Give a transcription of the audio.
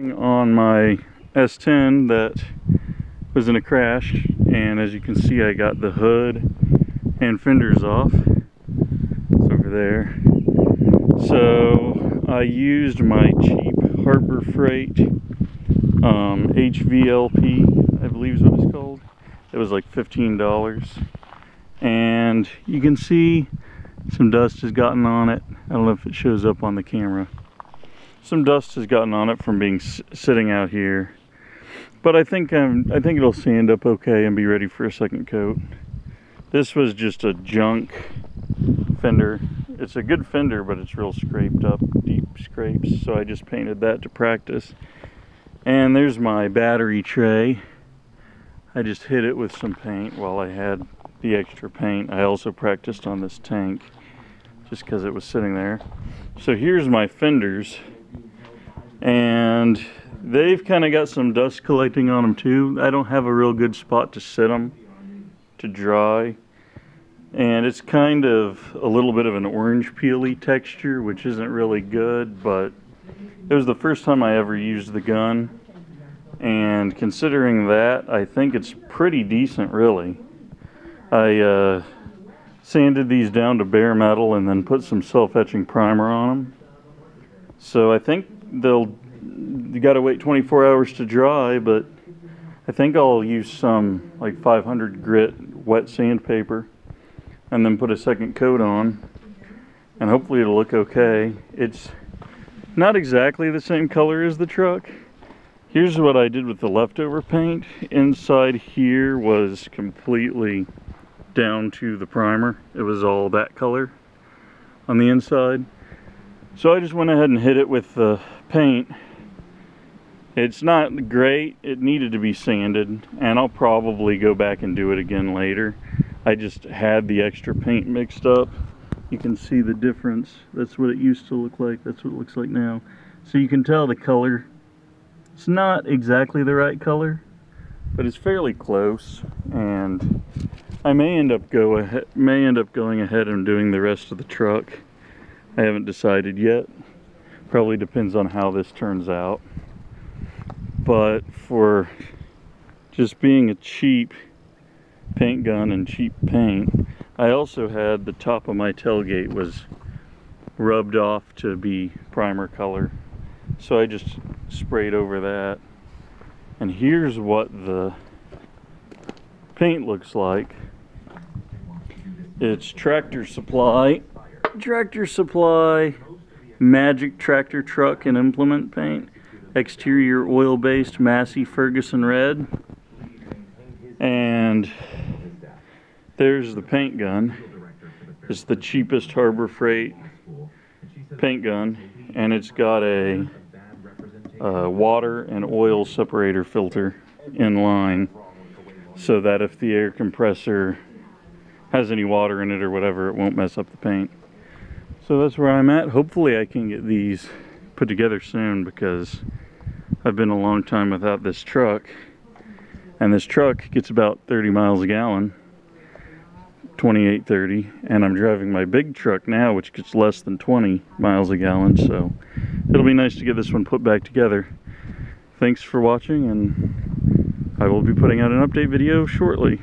On my S10 that was in a crash, and as you can see I got the hood and fenders off. It's over there. So I used my cheap Harbor Freight HVLP, I believe is what it's called. It was like $15, and you can see some dust has gotten on it. I don't know if it shows up on the camera. Some dust has gotten on it from being sitting out here, but I think it'll sand up okay and be ready for a second coat. This was just a junk fender. It's a good fender, but it's real scraped up, deep scrapes, so I just painted that to practice. And there's my battery tray. I just hit it with some paint while I had the extra paint. I also practiced on this tank just because it was sitting there. So here's my fenders, and they've kind of got some dust collecting on them too. I don't have a real good spot to sit them to dry, and it's kind of a little bit of an orange peely texture, which isn't really good, but it was the first time I ever used the gun, and considering that, I think it's pretty decent really. I sanded these down to bare metal and then put some self-etching primer on them. So I think you gotta wait 24 hours to dry, but I think I'll use some like 500 grit wet sandpaper and then put a second coat on, and hopefully it'll look okay. It's not exactly the same color as the truck. Here's what I did with the leftover paint. Inside here was completely down to the primer. It was all that color on the inside. So I just went ahead and hit it with the paint. It's not great. It needed to be sanded, and I'll probably go back and do it again later. I just had the extra paint mixed up. You can see the difference. That's what it used to look like. That's what it looks like now. So you can tell the color. It's not exactly the right color, but it's fairly close, and I may end up going ahead and doing the rest of the truck. I haven't decided yet. Probably depends on how this turns out. But for just being a cheap paint gun and cheap paint, I also had the top of my tailgate was rubbed off to be primer color. So I just sprayed over that. And here's what the paint looks like. It's Tractor Supply Magic Tractor Truck and Implement Paint. Exterior oil-based Massey Ferguson red. And there's the paint gun. It's the cheapest Harbor Freight paint gun, and it's got a water and oil separator filter in line, so that if the air compressor has any water in it or whatever, it won't mess up the paint. So that's where I'm at. Hopefully I can get these put together soon, because I've been a long time without this truck, and this truck gets about 30 miles a gallon, 28, 30, and I'm driving my big truck now, which gets less than 20 miles a gallon, so it'll be nice to get this one put back together. Thanks for watching, and I will be putting out an update video shortly.